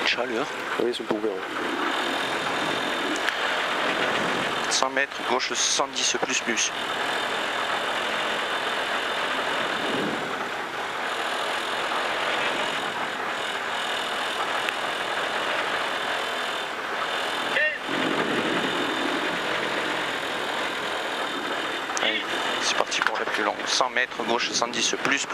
de chaleur. Oui, c'est pour ouvert. 100 mètres, gauche 110 plus. Allez, c'est parti pour la plus longue. 100 mètres, gauche 110 plus.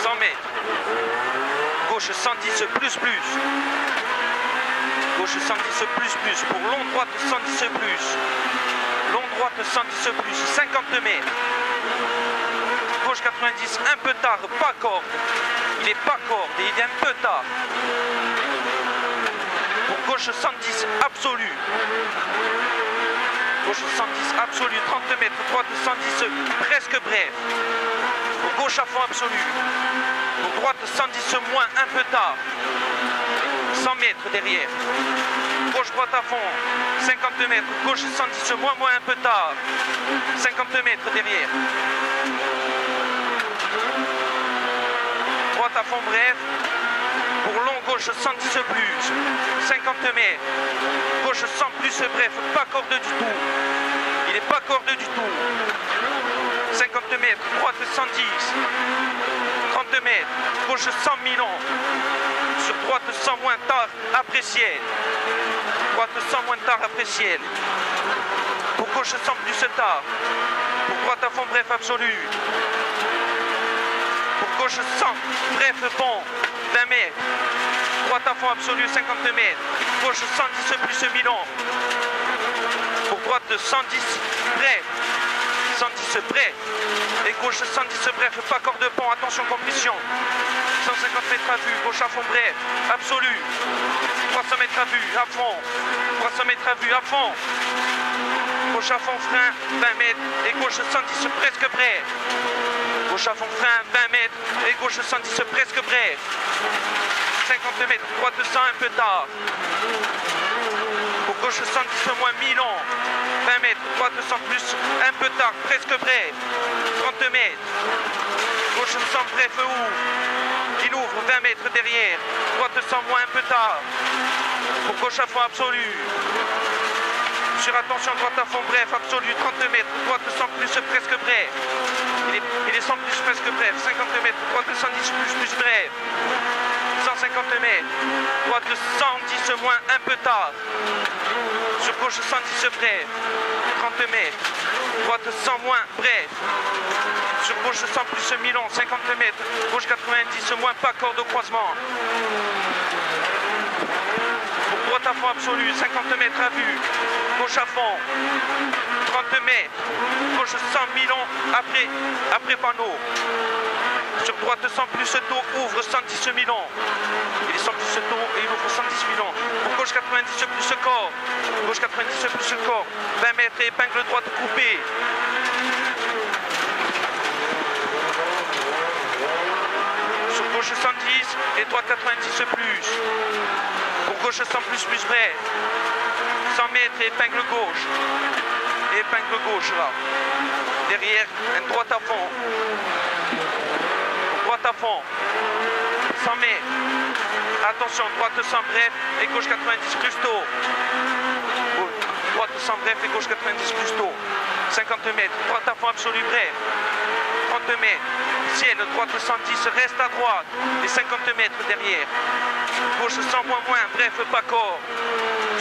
100 mètres. Gauche 110 plus. Gauche 110 plus. Pour long droite 110 plus. Long droite 110 plus. 50 mètres. Gauche 90, un peu tard, pas corde. Il est pas corde et il est un peu tard. Pour gauche 110 absolu. Gauche 110 absolu, 30 mètres. Droite 110 presque bref. Pour gauche à fond absolu. Pour droite 110 moins, un peu tard. 100 mètres derrière. Gauche droite à fond. 50 mètres. Gauche 110 moins, un peu tard. 50 mètres derrière. Droite à fond bref. Pour long gauche 110 plus. 50 mètres. Gauche 100 plus bref. Pas corde du tout. Il n'est pas corde du tout. 50 mètres. Droite 110. 30 mètres. Gauche 100 000 ans. Sur droite 100 moins tard après ciel. Droite 100 moins tard après ciel. Pour gauche 100 plus tard. Pour droite à fond bref absolu. Pour gauche 100 bref bon 20 mètres. Droite à fond absolu 50 mètres. Gauche 110 plus 1000 ans. Pour droite 110 bref. 110 bref. Et gauche 110 bref. Pas corps de pont. Attention compression. 150 mètres à vue. Gauche à fond bref. Absolu. 300 mètres à vue. À fond. 300 mètres à vue. À fond. Gauche à fond frein. 20 mètres. Et gauche 110 presque bref. Gauche à fond frein, 20 mètres, et gauche 110 presque bref. 50 mètres, droite 100 un peu tard. Pour gauche 110 moins 1000 ans. 20 mètres, droite 100 plus, un peu tard, presque bref. 30 mètres. Gauche 100 bref ouvre. Il ouvre 20 mètres derrière. Droite 100 moins un peu tard. Pour gauche à fond absolu. Sur attention, droite à fond bref, absolu, 30 mètres, droite 100 plus, presque bref. Il est 100 plus, presque bref, 50 mètres, droite 110 plus bref. 150 mètres, droite 110 moins, un peu tard. Sur gauche 110 bref, 30 mètres, droite 100 moins, bref. Sur gauche 100 plus 1000 ans, 50 mètres, gauche 90 moins, pas corde au croisement. Droite à fond absolu, 50 mètres à vue. Gauche à fond, 30 mètres. Gauche 100 000 ans après panneau. Sur droite 100 plus tôt, ouvre 110 000 ans. Il est 100 plus tôt et il ouvre 110 000 ans. Pour gauche 90 plus corps. Gauche 90 plus corps. 20 mètres et épingle droite coupée. Sur gauche 110 et droite 90 plus. Pour gauche 100 plus bref. 100 mètres et épingle gauche. Et épingle gauche là. Derrière, une droite à fond. Droite à fond. 100 mètres. Attention, droite 100 bref et gauche 90 plus tôt. Droite 100 bref et gauche 90 plus tôt. 50 mètres. Droite à fond absolu bref. 30 mètres. Ciel, droite 110, reste à droite. Et 50 mètres derrière. Gauche 100 moins, bref, pas corps.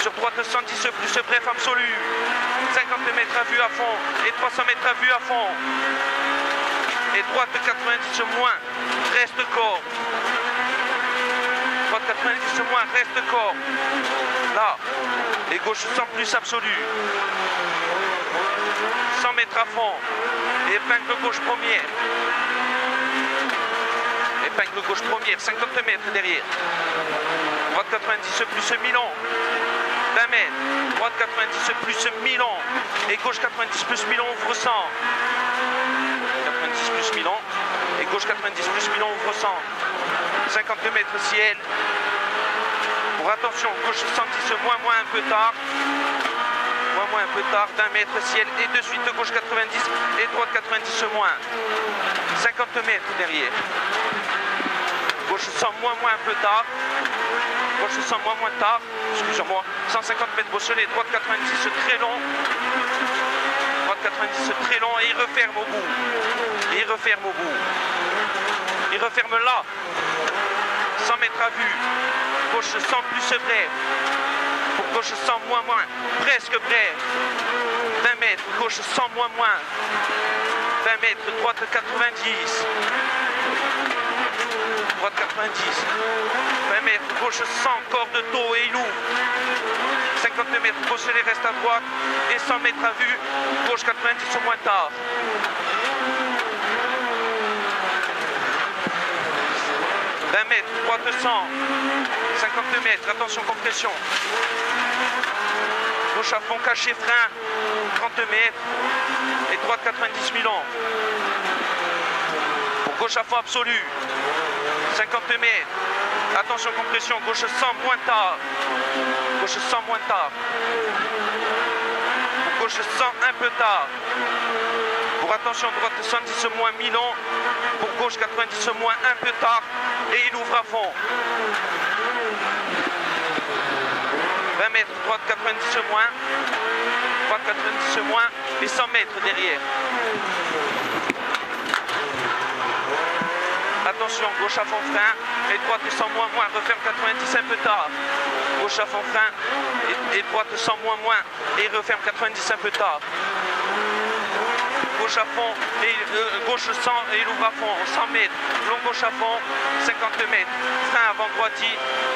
Sur droite 110 plus bref absolu. 50 mètres à vue à fond. Et 300 mètres à vue à fond. Et droite 90 moins, reste corps. Droite 90 moins, reste corps. Là. Et gauche 100 plus absolu. 100 mètres à fond. Et épingle gauche première. Épingle gauche première, 50 mètres derrière. Droite 90 plus 1000 ans. 20 mètres. Droite 90 plus 1000 ans. Et gauche 90 plus 1000 ans ouvre 100. 90 plus 1000 ans. Et gauche 90 plus 1000 ans ouvre 100. 50 mètres ciel. Pour attention, gauche 110 moins un peu tard. moins, un peu tard, d'1 mètre ciel et de suite gauche 90 et droite 90 moins. 50 mètres derrière. Gauche 100 moins, un peu tard. Gauche 100 moins tard. Excusez-moi. 150 mètres Beausoleil, droite 90 très long. Droite 90 très long et il referme au bout. Il referme au bout. Il referme là. 100 mètres à vue. Gauche 100 plus bref. Pour gauche 100 moins, presque bref. 20 mètres, gauche 100 moins. 20 mètres, droite 90. Droite 90. 20 mètres, gauche 100, corps de dos et il ouvre. 50 mètres, Beausoleil reste à droite. Et 100 mètres à vue, gauche 90 au moins tard. 20 mètres, droite 100. 50 mètres, attention compression. Gauche à fond, caché, frein. 30 mètres. Et droite 90 Milan. Pour gauche à fond absolu. 50 mètres. Attention compression, gauche 100 moins tard. Gauche 100 moins tard. Pour gauche 100 un peu tard. Pour attention droite 110 moins Milan. Pour gauche 90 moins un peu tard. Et il ouvre à fond. 20 mètres, droite 90 moins. Droite 90 moins. Et 100 mètres derrière. Attention, gauche à fond frein. Et droite 100 moins, referme 90 un peu tard. Gauche à fond frein. Et droite 100 moins. Et referme 90 un peu tard. Gauche à fond, et gauche 100 et il ouvre à fond, 100 mètres, long gauche à fond, 50 mètres, frein avant droiti,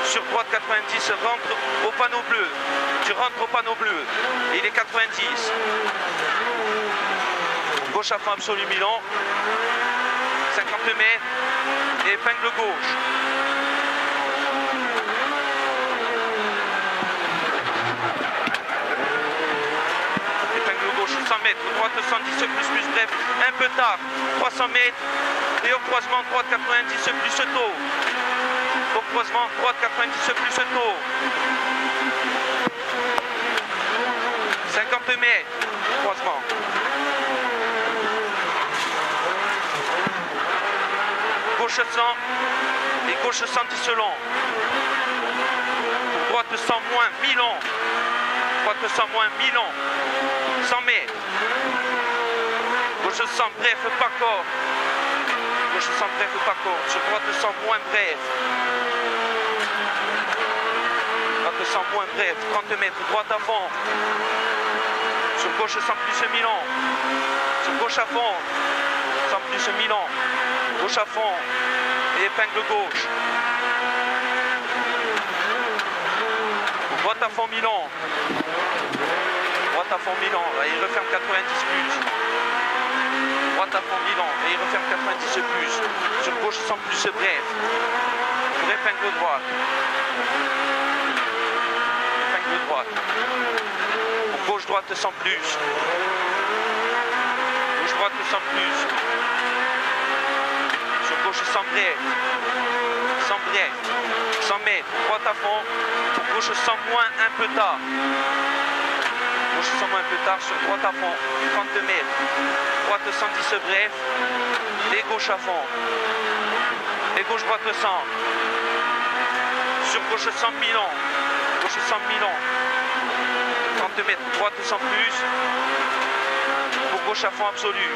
sur droite 90, rentre au panneau bleu, tu rentres au panneau bleu, et il est 90, gauche à fond absolu Milan, 50 mètres, et épingle gauche. Épingle gauche 100 mètres, droite 110 plus bref, un peu tard, 300 mètres, et au croisement droite 90 plus tôt. Au croisement droite 90 plus tôt. 50 mètres, croisement. Gauche 100 et gauche 110 long. Droite 100 moins, Milan. Droite 100 moins, Milan. 100 mètres. Gauche 100 bref, pas corps. Gauche 100 bref, pas corps. Sur droite 100 moins bref. Droite 100 moins bref, 30 mètres, droite à fond. Sur gauche 100 plus Milan. Sur gauche à fond. 100 plus Milan. Gauche à fond. Et épingle gauche. Droite à fond Milan. Droite à fond Milan. Là, il referme 90 plus. Droite à fond Milan. Et il referme 90 plus. Sur gauche 100 plus bref. Sur épingle droite. Épingle droite. Pour gauche droite 100 plus. Gauche droite 100 plus. Sur gauche 100 bref. 100 bref. 100 mètres. Droite à fond. Pour gauche 100 moins un peu tard. Gauche 100 moins un peu tard. Sur droite à fond. 30 mètres. Droite 110 bref. Et gauche à fond. Et gauche droite 100. Sur gauche 100 Milan. Gauche 100 Milan. 30 mètres. Droite 100 plus. Pour gauche à fond absolu.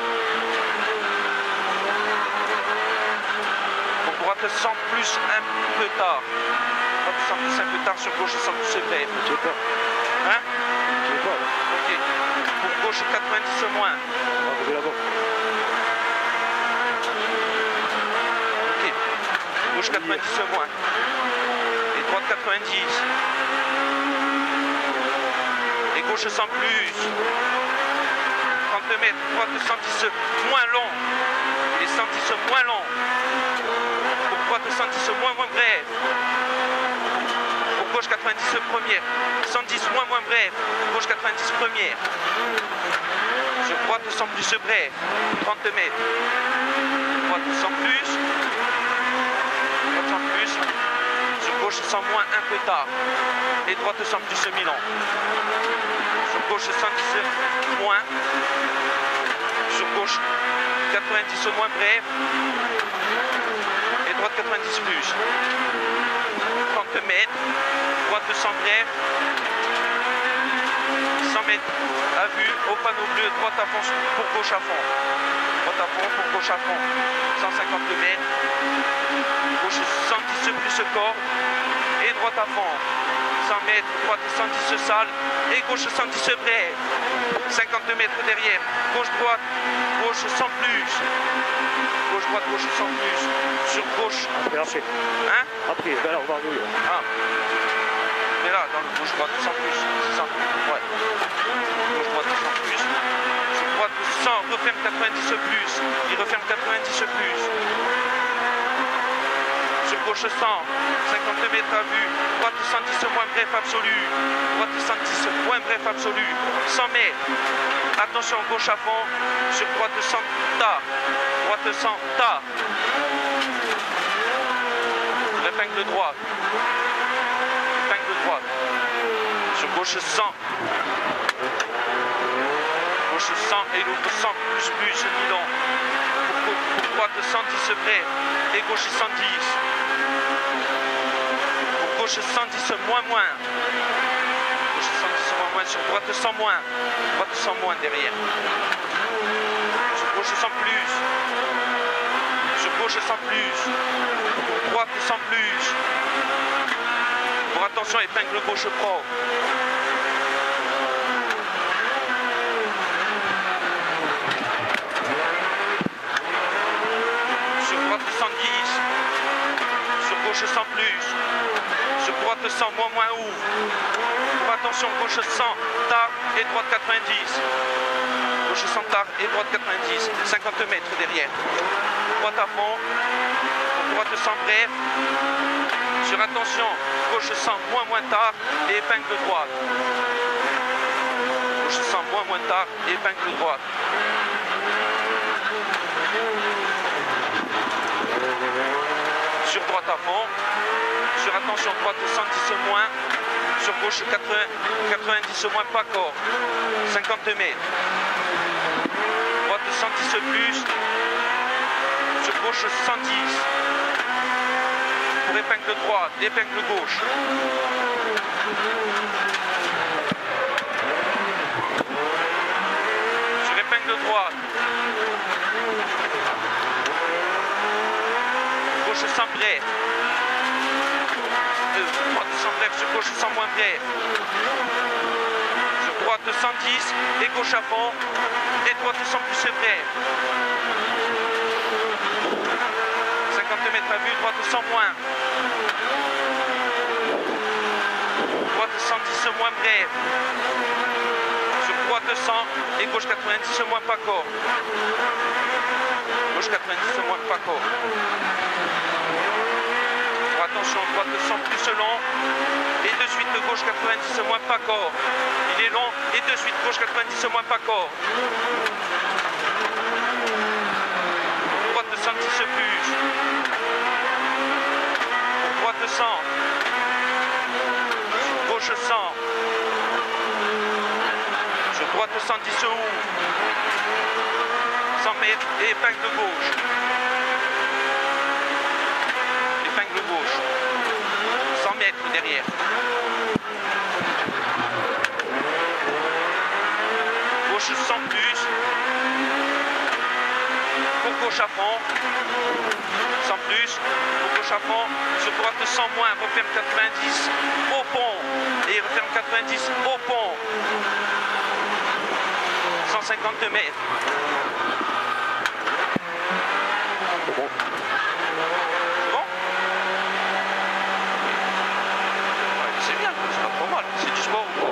Pour droite 100 plus un peu tard. Droite 100 plus un peu tard. Sur gauche 100 plus bref. Tu veux pas? Hein? Tu veux pas là? Ok. Pour gauche 90 moins. On va là-bas. Ok. Gauche 90 moins. Et droite 90. Et gauche 100 plus. 30 mètres. Droite 110 moins long. Et 110 moins long. Pour droite 110 moins bref. Pour gauche 90 première. 110 moins bref. Gauche 90 première. Sur droite 100 plus bref. 30 mètres. Droite 100 plus. Droite 100 plus. Sur gauche 100 moins un peu tard. Et droite 100 plus Milan. Sur gauche 110 moins. Sur gauche 90 au moins bref. Et droite 90 plus. 30 mètres. Droite 200 bref. 100 mètres à vue au panneau bleu. Droite à fond pour gauche à fond. Droite à fond pour gauche à fond. 150 mètres. Gauche 110 plus corps. Et droite à fond. 100 mètres, droite 110 salle et gauche 110 bref. 50 mètres derrière. Gauche droite, gauche 100 plus. Gauche droite, gauche 100 plus. Sur gauche. Après. Hein? Après, ben là on va arriver. Ah. Mais là, dans le gauche droite 100 plus, c'est ça? Ouais. Gauche droite 100 plus. Sur droite 100, referme 90 plus. Il referme 90 plus. Sur gauche 100, 50 mètres à vue, droite 110 moins bref absolu, droite 110 moins bref absolu, 100 mètres, attention gauche à fond, sur droite 100 tas, droite 100 tas, l'épingle droite, sur gauche 100, gauche 100 et l'autre 100 plus nylon, pour droite 110 bref et gauche 110. Gauche 110 moins. Gauche 110 moins sur droite 100 moins. Droite 100 moins derrière. Sur gauche 100 plus. Sur gauche 100 plus. Droite 100 plus. Pour attention, épingle gauche propre. Sur droite 110. Sur gauche 100 plus. Sur droite 100, moins ouvre. Pour attention, gauche 100, tard et droite 90. Gauche 100, tard et droite 90. 50 mètres derrière. Droite à fond. Droite 100 bref. Sur attention, gauche 100, moins tard et épingle droite. Gauche 100, moins tard et épingle droite. Sur droite à fond. Sur attention, droite 110 moins. Sur gauche 90 moins, pas corps. 50 mètres. Droite 110 plus. Sur gauche 110. Pour épingle droite, épingle gauche. Sur épingle droite. Gauche 100 bref. Droite 100 bref, sur gauche 100 moins bref. Sur droite 110 et gauche à fond. Et droite 100 plus bref. 50 mètres à vue, droite 100 moins. Droite 110 moins bref. Sur droite 100 et gauche 90 moins pas corps. Gauche 90 moins pas corps. Attention, droite 100 plus long. Et de suite gauche 90 moins pas corps. Il est long. Et de suite gauche 90 moins pas corps. Droite 110 plus. Droite 100. Gauche 100. Sur droite 110 ouvre. 100 mètres et épingle gauche. Épingle gauche. 100 mètres derrière. Gauche 100 plus. Pour gauche à fond. 100 plus. Pour gauche à fond. Sur droite 100 moins. Referme 90 au pont. Et referme 90 au pont. 150 mètres. Bon. Bon. Ouais, c'est bien, c'est pas trop mal. C'est du sport ou quoi?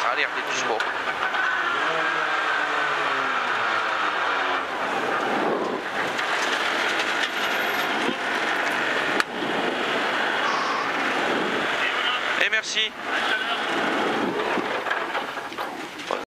Ça a l'air d'être du sport. Et merci.